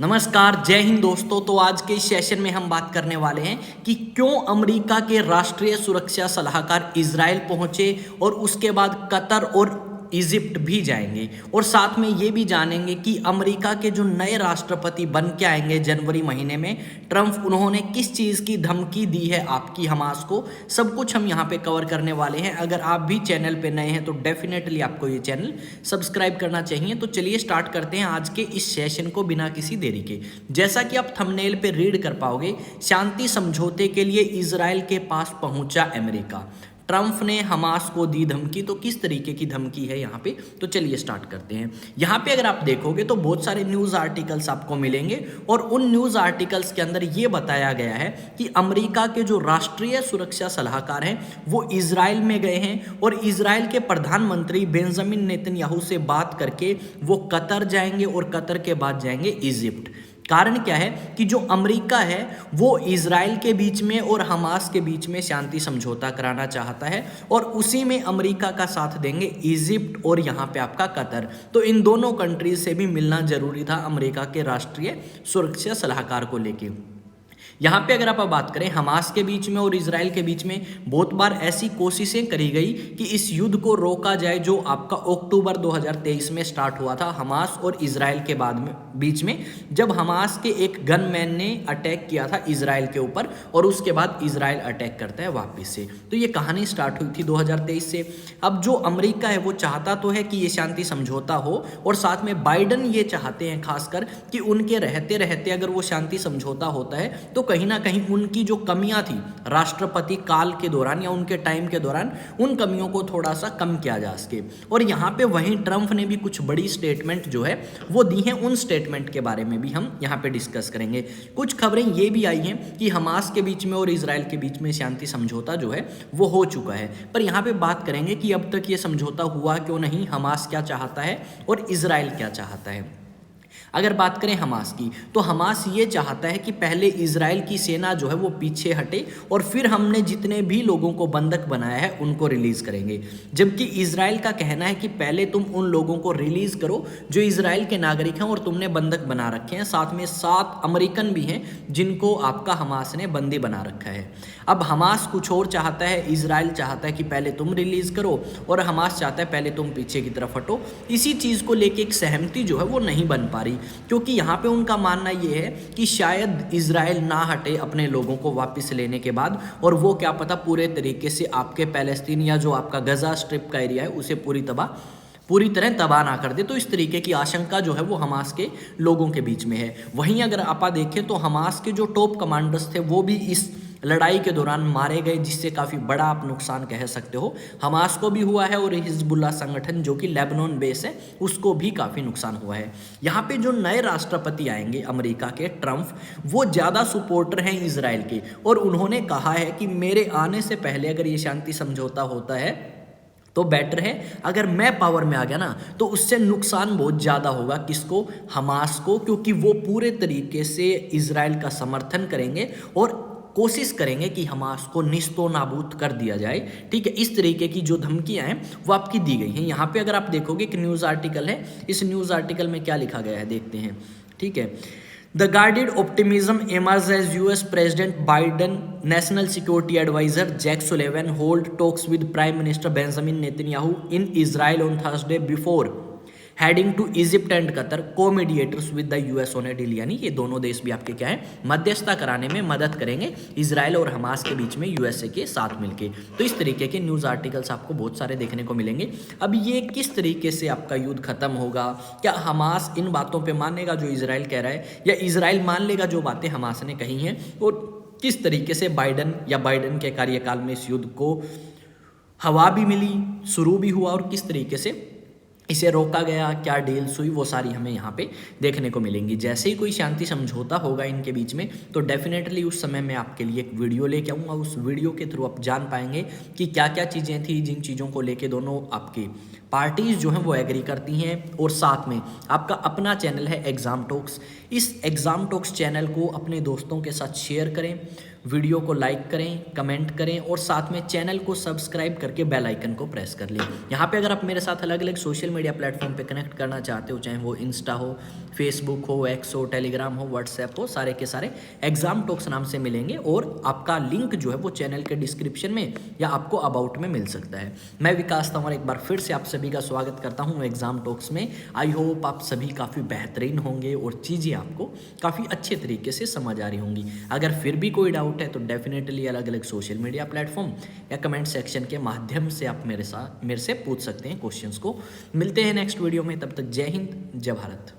नमस्कार, जय हिंद दोस्तों। तो आज के इस सेशन में हम बात करने वाले हैं कि क्यों अमेरिका के राष्ट्रीय सुरक्षा सलाहकार इजराइल पहुंचे और उसके बाद कतर और इजिप्ट भी जाएंगे, और साथ में ये भी जानेंगे कि अमेरिका के जो नए राष्ट्रपति बन के आएंगे जनवरी महीने में, ट्रंप, उन्होंने किस चीज़ की धमकी दी है आपकी हमास को। सब कुछ हम यहाँ पे कवर करने वाले हैं। अगर आप भी चैनल पे नए हैं तो डेफिनेटली आपको ये चैनल सब्सक्राइब करना चाहिए। तो चलिए स्टार्ट करते हैं आज के इस सेशन को बिना किसी देरी के। जैसा कि आप थंबनेल पे रीड कर पाओगे, शांति समझौते के लिए इजराइल के पास पहुंचा अमेरिका। ट्रंप ने हमास को दी धमकी। तो किस तरीके की धमकी है यहाँ पे, तो चलिए स्टार्ट करते हैं। यहाँ पे अगर आप देखोगे तो बहुत सारे न्यूज़ आर्टिकल्स आपको मिलेंगे, और उन न्यूज़ आर्टिकल्स के अंदर ये बताया गया है कि अमेरिका के जो राष्ट्रीय सुरक्षा सलाहकार हैं वो इजराइल में गए हैं, और इजराइल के प्रधानमंत्री बेंजामिन नेतन्याहू से बात करके वो कतर जाएंगे, और कतर के बाद जाएंगे इजिप्ट। कारण क्या है कि जो अमेरिका है वो इजराइल के बीच में और हमास के बीच में शांति समझौता कराना चाहता है, और उसी में अमेरिका का साथ देंगे इजिप्ट और यहाँ पे आपका कतर। तो इन दोनों कंट्रीज से भी मिलना जरूरी था अमेरिका के राष्ट्रीय सुरक्षा सलाहकार को लेके। यहाँ पे अगर आप बात करें हमास के बीच में और इजराइल के बीच में, बहुत बार ऐसी कोशिशें करी गई कि इस युद्ध को रोका जाए जो आपका अक्टूबर 2023 में स्टार्ट हुआ था हमास और इजराइल के बाद में बीच में, जब हमास के एक गनमैन ने अटैक किया था इजराइल के ऊपर, और उसके बाद इजराइल अटैक करता है वापस से। तो ये कहानी स्टार्ट हुई थी 2023 से। अब जो अमेरिका है वो चाहता तो है कि ये शांति समझौता हो, और साथ में बाइडन ये चाहते हैं खासकर कि उनके रहते रहते अगर वो शांति समझौता होता है तो कहीं ना कहीं उनकी जो कमियां थी राष्ट्रपति काल के दौरान या उनके टाइम के दौरान, उन कमियों को थोड़ा सा कम किया जा सके। और यहाँ पे वहीं ट्रंप ने भी कुछ बड़ी स्टेटमेंट जो है वो दी हैं। उन स्टेटमेंट के बारे में भी हम यहाँ पे डिस्कस करेंगे। कुछ खबरें ये भी आई हैं कि हमास के बीच में और इजराइल के बीच में शांति समझौता जो है वो हो चुका है, पर यहाँ पे बात करेंगे कि अब तक ये समझौता हुआ क्यों नहीं, हमास क्या चाहता है और इजराइल क्या चाहता है। अगर बात करें हमास की, तो हमास ये चाहता है कि पहले इजराइल की सेना जो है वो पीछे हटे, और फिर हमने जितने भी लोगों को बंधक बनाया है उनको रिलीज करेंगे। जबकि इजराइल का कहना है कि पहले तुम उन लोगों को रिलीज करो जो इजराइल के नागरिक हैं और तुमने बंधक बना रखे हैं, साथ में 7 अमेरिकन भी हैं जिनको आपका हमास ने बंदी बना रखा है। अब हमास कुछ और चाहता है, इजराइल चाहता है कि पहले तुम रिलीज करो, और हमास चाहता है पहले तुम पीछे की तरफ हटो। इसी चीज़ को लेके एक सहमति जो है वो नहीं बन पा रही, क्योंकि यहाँ पे उनका मानना ये है कि शायद इजराइल ना हटे अपने लोगों को वापस लेने के बाद, और वो क्या पता पूरे तरीके से आपके पैलेस्तीन या जो आपका गजा स्ट्रिप का एरिया है उसे पूरी तरह तबाह ना कर दे। तो इस तरीके की आशंका जो है वो हमास के लोगों के बीच में है। वहीं अगर आप देखें तो हमास के जो टॉप कमांडर्स थे वो भी इस लड़ाई के दौरान मारे गए, जिससे काफ़ी बड़ा आप नुकसान कह सकते हो हमास को भी हुआ है, और हिजबुल्लाह संगठन जो कि लेबनान बेस है उसको भी काफ़ी नुकसान हुआ है। यहाँ पे जो नए राष्ट्रपति आएंगे अमेरिका के, ट्रंप, वो ज़्यादा सपोर्टर हैं इजराइल के, और उन्होंने कहा है कि मेरे आने से पहले अगर ये शांति समझौता होता है तो बेटर है। अगर मैं पावर में आ गया ना तो उससे नुकसान बहुत ज़्यादा होगा किसको, हमास को, क्योंकि वो पूरे तरीके से इजराइल का समर्थन करेंगे और कोशिश करेंगे कि हमास को निस्तो नाबूद कर दिया जाए। ठीक है, इस तरीके की जो धमकियां हैं वो आपकी दी गई हैं। यहाँ पे अगर आप देखोगे एक न्यूज़ आर्टिकल है, इस न्यूज़ आर्टिकल में क्या लिखा गया है देखते हैं। ठीक है, the guarded optimism emerges as US President Biden National Security Advisor Jake Sullivan hold talks with Prime Minister Benjamin Netanyahu in Israel on Thursday before heading to Egypt and Qatar, co-mediators with the US on a deal। यानी ये दोनों देश भी आपके क्या है, मध्यस्थता कराने में मदद करेंगे इजराइल और हमास के बीच में यूएसए के साथ मिलके। तो इस तरीके के न्यूज़ आर्टिकल्स आपको बहुत सारे देखने को मिलेंगे। अब ये किस तरीके से आपका युद्ध खत्म होगा, क्या हमास इन बातों पे मानेगा जो इजराइल कह रहा है, या इजराइल मान लेगा जो बातें हमास ने कही हैं, और किस तरीके से बाइडन के कार्यकाल में इस युद्ध को हवा भी मिली, शुरू भी हुआ, और किस तरीके से इसे रोका गया, क्या डील्स हुई, वो सारी हमें यहाँ पे देखने को मिलेंगी। जैसे ही कोई शांति समझौता होगा इनके बीच में तो डेफिनेटली उस समय मैं आपके लिए एक वीडियो लेके आऊँगा। उस वीडियो के थ्रू आप जान पाएंगे कि क्या क्या चीज़ें थी, जिन चीज़ों को लेके दोनों आपके पार्टीज जो हैं वो एग्री करती हैं। और साथ में आपका अपना चैनल है एग्ज़ाम टॉक्स, इस एग्ज़ाम टॉक्स चैनल को अपने दोस्तों के साथ शेयर करें, वीडियो को लाइक करें, कमेंट करें और साथ में चैनल को सब्सक्राइब करके बेल आइकन को प्रेस कर लें। यहाँ पे अगर आप मेरे साथ अलग अलग सोशल मीडिया प्लेटफॉर्म पे कनेक्ट करना चाहते हो, चाहे वो इंस्टा हो, फेसबुक हो, एक्स हो, टेलीग्राम हो, व्हाट्सएप हो, सारे के सारे एग्ज़ाम टॉक्स नाम से मिलेंगे और आपका लिंक जो है वो चैनल के डिस्क्रिप्शन में या आपको अबाउट में मिल सकता है। मैं विकास तंवर एक बार फिर से आप सभी का स्वागत करता हूँ एग्ज़ाम टॉक्स में। आई होप आप सभी काफ़ी बेहतरीन होंगे और चीज़ें आपको काफ़ी अच्छे तरीके से समझ आ रही होंगी। अगर फिर भी कोई डाउट है तो डेफिनेटली अलग अलग सोशल मीडिया प्लेटफॉर्म या कमेंट सेक्शन के माध्यम से आप मेरे से पूछ सकते हैं क्वेश्चंस को। मिलते हैं नेक्स्ट वीडियो में, तब तक जय हिंद, जय भारत।